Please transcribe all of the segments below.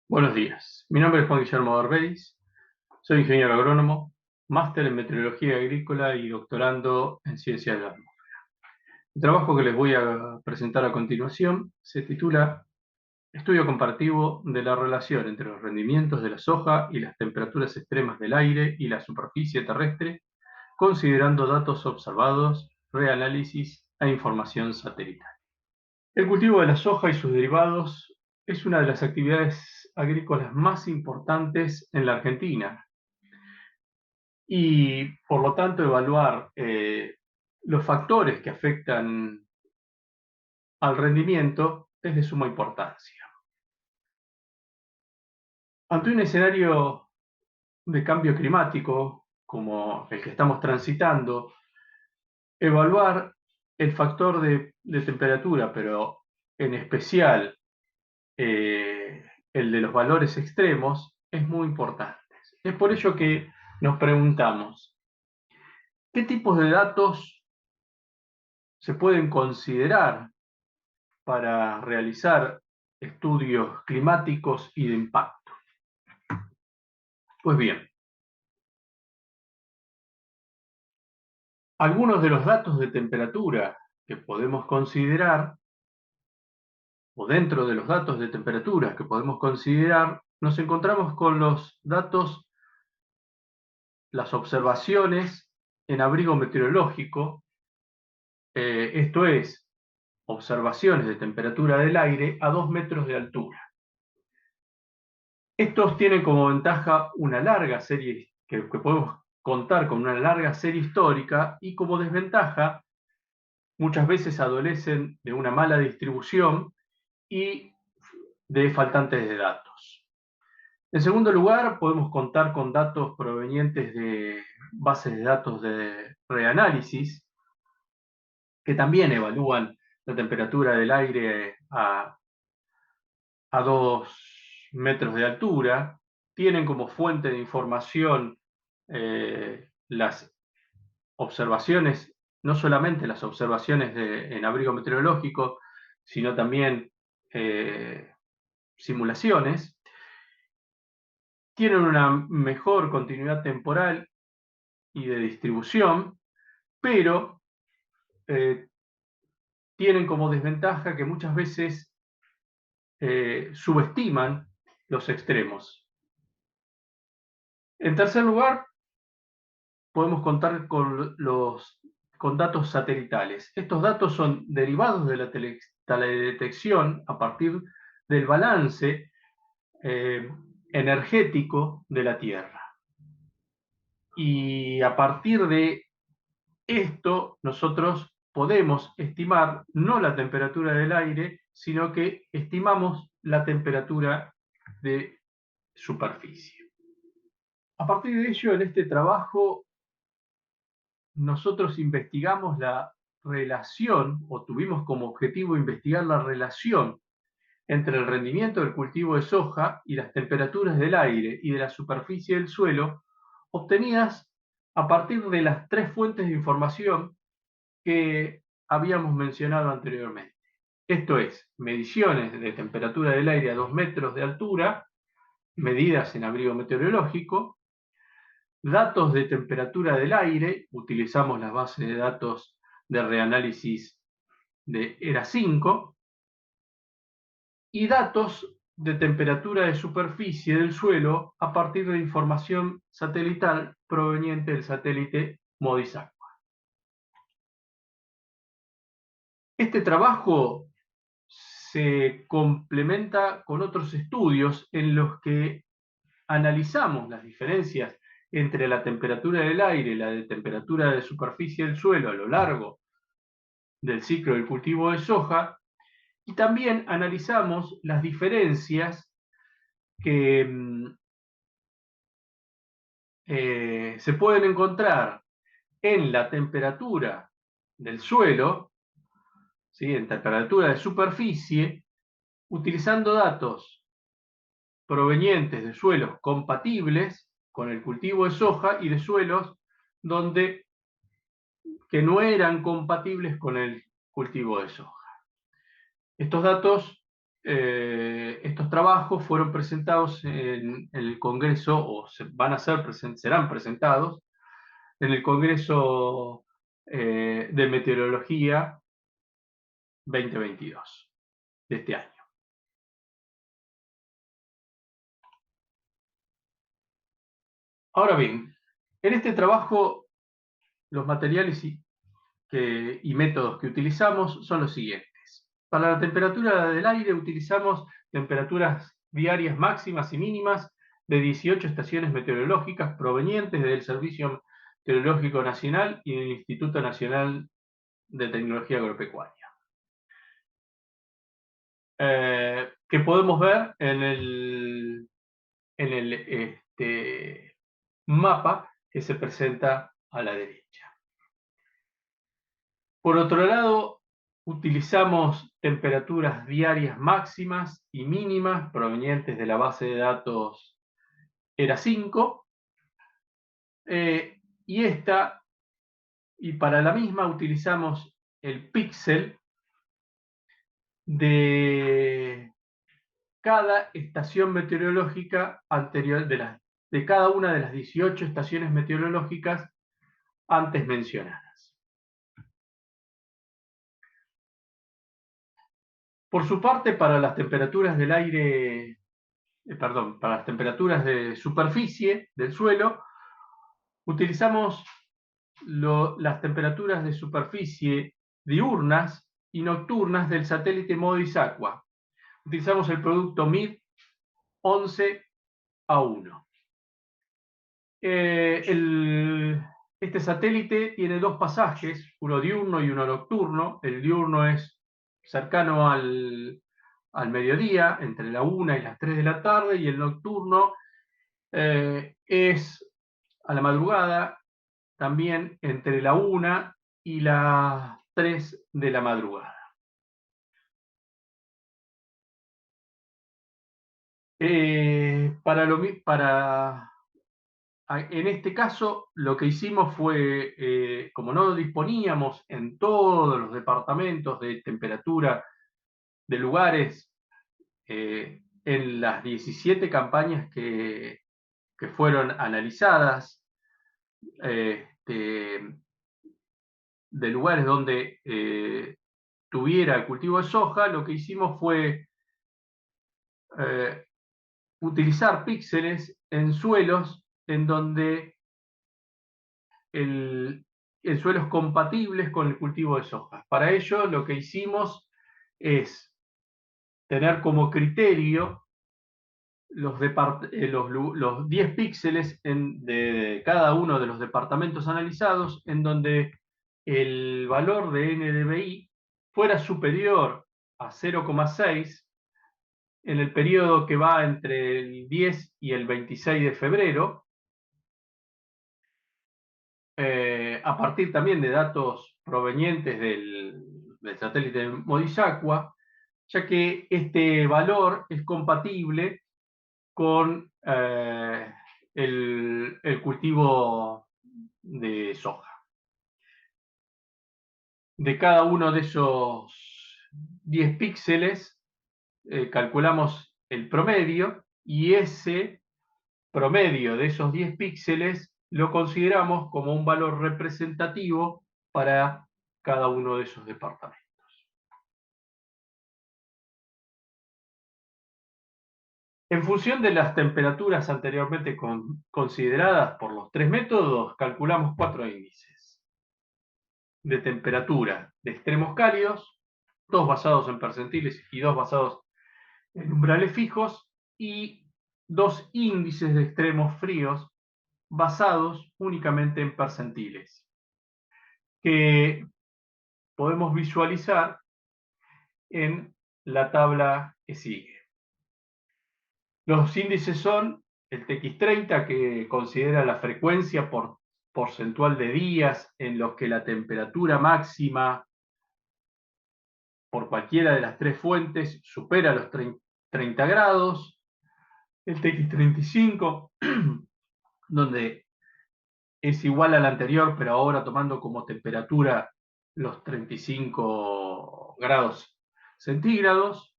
Buenos días, mi nombre es Juan Guillermo Barbéis, soy ingeniero agrónomo, máster en meteorología agrícola y doctorando en ciencias de la atmósfera. El trabajo que les voy a presentar a continuación se titula Estudio comparativo de la relación entre los rendimientos de la soja y las temperaturas extremas del aire y la superficie terrestre, considerando datos observados, reanálisis e información satelital. El cultivo de la soja y sus derivados es una de las actividades agrícolas más importantes en la Argentina y, por lo tanto, evaluar los factores que afectan al rendimiento es de suma importancia. Ante un escenario de cambio climático como el que estamos transitando, evaluar el factor de temperatura, pero en especial el de los valores extremos, es muy importante. Es por ello que nos preguntamos, ¿qué tipos de datos se pueden considerar para realizar estudios climáticos y de impacto? Pues bien, algunos de los datos de temperatura que podemos considerar, o dentro de los datos de temperatura que podemos considerar, nos encontramos con los datos, las observaciones en abrigo meteorológico, esto es, observaciones de temperatura del aire a 2 metros de altura. Estos tienen como ventaja una larga serie, que podemos contar con una larga serie histórica, y como desventaja, muchas veces adolecen de una mala distribución y de faltantes de datos. En segundo lugar, podemos contar con datos provenientes de bases de datos de reanálisis, que también evalúan la temperatura del aire a 2 metros de altura, tienen como fuente de información las observaciones, no solamente las observaciones en abrigo meteorológico, sino también simulaciones, tienen una mejor continuidad temporal y de distribución, pero eh, tienen como desventaja que muchas veces subestiman los extremos. En tercer lugar, podemos contar con datos satelitales. Estos datos son derivados de la teledetección a partir del balance eh, energético de la Tierra. Y a partir de esto, nosotros podemos estimar no la temperatura del aire, sino que estimamos la temperatura de superficie. A partir de ello, en este trabajo, nosotros investigamos la relación, o tuvimos como objetivo investigar la relación entre el rendimiento del cultivo de soja y las temperaturas del aire y de la superficie del suelo, obtenidas a partir de las tres fuentes de información que habíamos mencionado anteriormente. Esto es, mediciones de temperatura del aire a 2 metros de altura, medidas en abrigo meteorológico, datos de temperatura del aire, utilizamos las bases de datos de reanálisis de ERA5, y datos de temperatura de superficie del suelo a partir de información satelital proveniente del satélite MODIS-ACUA. Este trabajo se complementa con otros estudios en los que analizamos las diferencias entre la temperatura del aire y la de temperatura de superficie del suelo a lo largo del ciclo del cultivo de soja, y también analizamos las diferencias que se pueden encontrar en la temperatura del suelo, ¿sí?, en temperatura de superficie, utilizando datos provenientes de suelos compatibles con el cultivo de soja y de suelos donde que no eran compatibles con el cultivo de soja. Estos datos estos trabajos fueron presentados en el Congreso, o serán presentados en el Congreso de Meteorología 2022 de este año. Ahora bien, en este trabajo los materiales y métodos que utilizamos son los siguientes. Para la temperatura del aire utilizamos temperaturas diarias máximas y mínimas de 18 estaciones meteorológicas provenientes del Servicio Meteorológico Nacional y del Instituto Nacional de Tecnología Agropecuaria. Que podemos ver en el mapa que se presenta a la derecha. Por otro lado, utilizamos temperaturas diarias máximas y mínimas provenientes de la base de datos ERA5, y para la misma utilizamos el píxel de cada estación meteorológica anterior, de cada una de las 18 estaciones meteorológicas antes mencionadas. Por su parte, para las temperaturas del aire, para las temperaturas de superficie del suelo, utilizamos las temperaturas de superficie diurnas y nocturnas del satélite MODIS-Aqua. Utilizamos el producto MID 11A1. Este satélite tiene dos pasajes, uno diurno y uno nocturno. El diurno es cercano al mediodía, entre la 1 y las 3 de la tarde, y el nocturno es a la madrugada, también entre la 1 y las 3 de la madrugada. En este caso, lo que hicimos fue, como no disponíamos en todos los departamentos de temperatura de lugares, en las 17 campañas que fueron analizadas, de lugares donde tuviera el cultivo de soja, lo que hicimos fue utilizar píxeles en suelos en donde en suelos compatibles con el cultivo de soja. Para ello, lo que hicimos es tener como criterio los 10 píxeles de cada uno de los departamentos analizados, en donde el valor de NDVI fuera superior a 0,6 en el periodo que va entre el 10 y el 26 de febrero, a partir también de datos provenientes del satélite MODIS-Aqua, ya que este valor es compatible con el cultivo de soja. De cada uno de esos 10 píxeles calculamos el promedio, y ese promedio de esos 10 píxeles lo consideramos como un valor representativo para cada uno de esos departamentos. En función de las temperaturas anteriormente consideradas por los tres métodos, calculamos 4 índices de temperatura de extremos cálidos, 2 basados en percentiles y 2 basados en umbrales fijos, y 2 índices de extremos fríos basados únicamente en percentiles, que podemos visualizar en la tabla que sigue. Los índices son el TX30, que considera la frecuencia porcentual de días en los que la temperatura máxima por cualquiera de las tres fuentes supera los 30 grados. El TX35, donde es igual al anterior, pero ahora tomando como temperatura los 35 grados centígrados.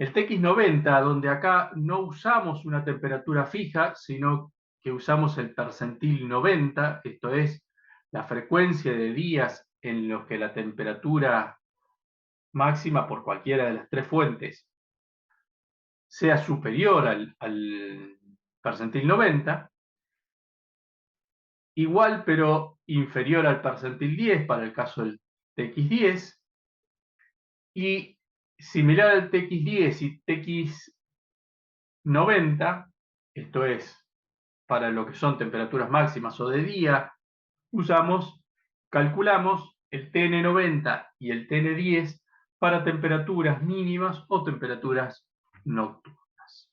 El TX90, donde acá no usamos una temperatura fija, sino que usamos el percentil 90, esto es, la frecuencia de días en los que la temperatura máxima por cualquiera de las tres fuentes sea superior al percentil 90, igual pero inferior al percentil 10 para el caso del TX10, y similar al TX10 y TX90, esto es, para lo que son temperaturas máximas o de día, calculamos el TN90 y el TN10 para temperaturas mínimas o temperaturas nocturnas.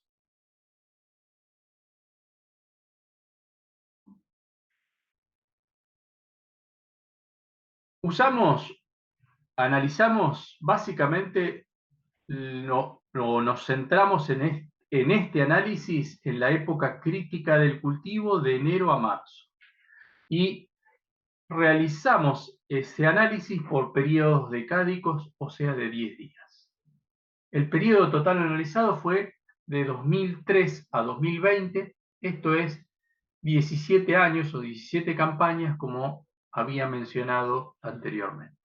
Analizamos básicamente, nos centramos en este análisis en la época crítica del cultivo de enero a marzo. Y realizamos ese análisis por periodos decádicos, o sea, de 10 días. El periodo total analizado fue de 2003 a 2020, esto es 17 años o 17 campañas, como había mencionado anteriormente.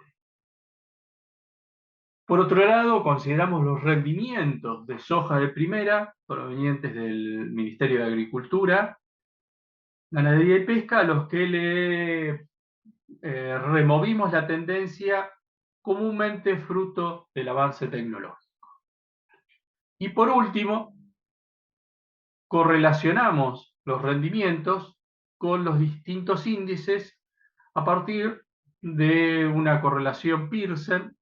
Por otro lado, consideramos los rendimientos de soja de primera provenientes del Ministerio de Agricultura, Ganadería y Pesca, a los que le removimos la tendencia comúnmente fruto del avance tecnológico. Y por último, correlacionamos los rendimientos con los distintos índices a partir de una correlación Pearson,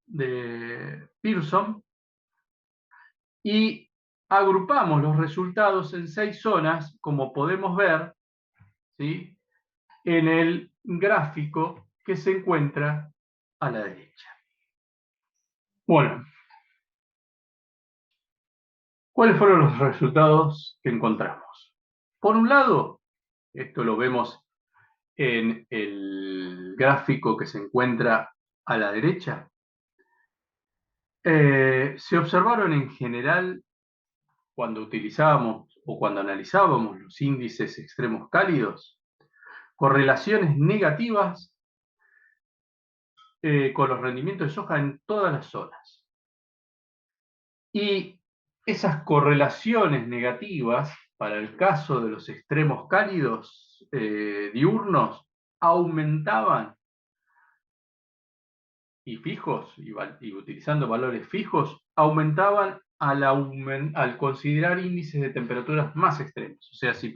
y agrupamos los resultados en 6 zonas, como podemos ver, ¿sí?, en el gráfico que se encuentra a la derecha. Bueno, ¿cuáles fueron los resultados que encontramos? Por un lado, esto lo vemos en el gráfico que se encuentra a la derecha, se observaron en general, cuando utilizábamos o cuando analizábamos los índices extremos cálidos, correlaciones negativas con los rendimientos de soja en todas las zonas. Y esas correlaciones negativas, para el caso de los extremos cálidos diurnos, aumentaban y fijos, y utilizando valores fijos, aumentaban al considerar índices de temperaturas más extremos. O sea, si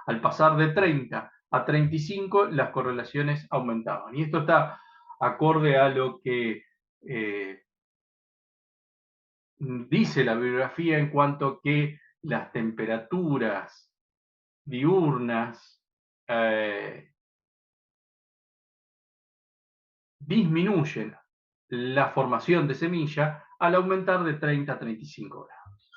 al pasar de 30 a 35, las correlaciones aumentaban. Y esto está acorde a lo que dice la bibliografía en cuanto a que las temperaturas diurnas disminuyen la formación de semilla al aumentar de 30 a 35 grados.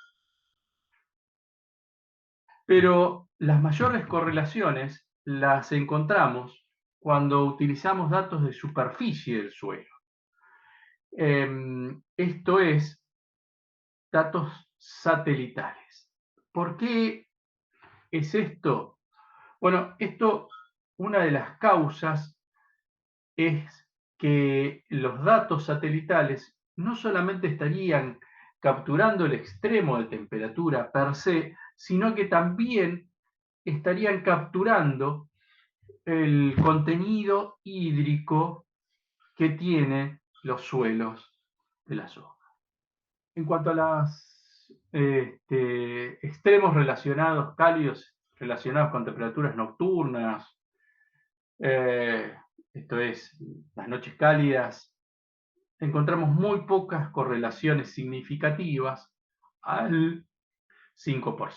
Pero las mayores correlaciones las encontramos cuando utilizamos datos de superficie del suelo. Esto es, datos satelitales. ¿Por qué es esto? Bueno, una de las causas es que los datos satelitales no solamente estarían capturando el extremo de temperatura per se, sino que también estarían capturando el contenido hídrico que tienen los suelos de la zona. En cuanto a los extremos relacionados, cálidos, relacionados con temperaturas nocturnas, esto es, las noches cálidas, encontramos muy pocas correlaciones significativas al 5%.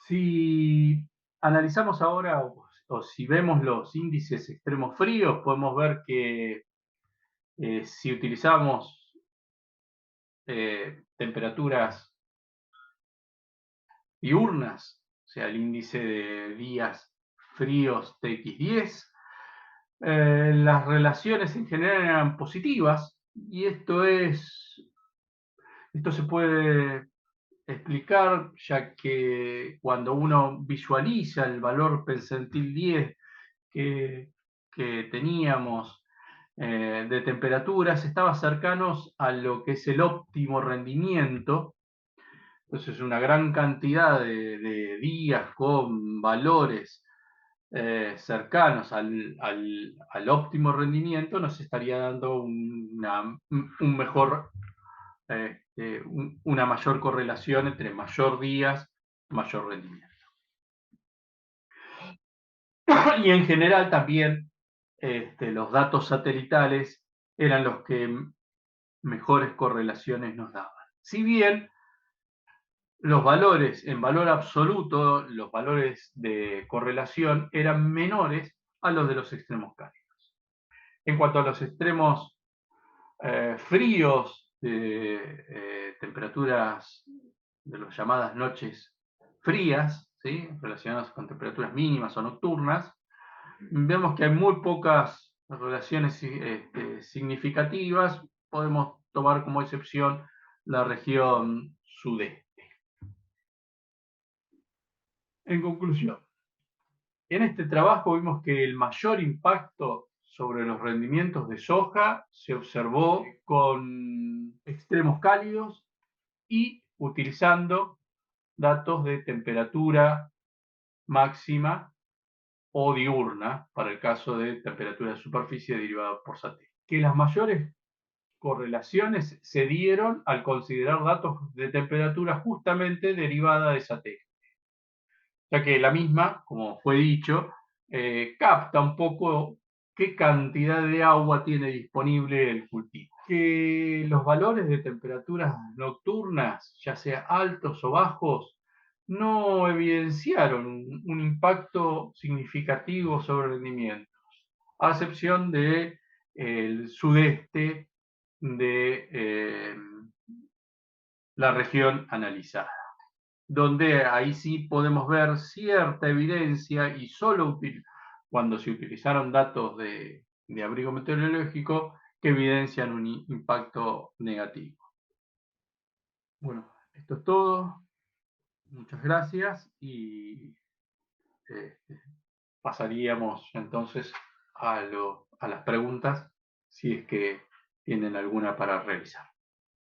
Si analizamos ahora o si vemos los índices extremos fríos, podemos ver que si utilizamos temperaturas diurnas, o sea, el índice de días fríos TX10, las relaciones en general eran positivas, y esto se puede explicar, ya que cuando uno visualiza el valor percentil 10 que, que teníamos de temperaturas, estaba cercanos a lo que es el óptimo rendimiento. Entonces, una gran cantidad de días con valores cercanos al óptimo rendimiento nos estaría dando un mejor, una mayor correlación entre mayor días, mayor rendimiento. Y en general también los datos satelitales eran los que mejores correlaciones nos daban. Si bien los valores en valor absoluto, los valores de correlación eran menores a los de los extremos cálidos. En cuanto a los extremos fríos, de temperaturas de las llamadas noches frías, ¿sí? Relacionadas con temperaturas mínimas o nocturnas, vemos que hay muy pocas relaciones significativas. Podemos tomar como excepción la región sudeste. En conclusión, en este trabajo vimos que el mayor impacto sobre los rendimientos de soja se observó con extremos cálidos y utilizando datos de temperatura máxima o diurna, para el caso de temperatura de superficie derivada por satélite. Que las mayores correlaciones se dieron al considerar datos de temperatura justamente derivada de satélite, ya que la misma, como fue dicho, capta un poco qué cantidad de agua tiene disponible el cultivo. Que los valores de temperaturas nocturnas, ya sea altos o bajos, no evidenciaron un impacto significativo sobre el rendimiento, a excepción de el sudeste de la región analizada, donde ahí sí podemos ver cierta evidencia y solo cuando se utilizaron datos de abrigo meteorológico que evidencian un impacto negativo. Bueno, esto es todo. Muchas gracias y eh, pasaríamos entonces a las preguntas, si es que tienen alguna para realizar.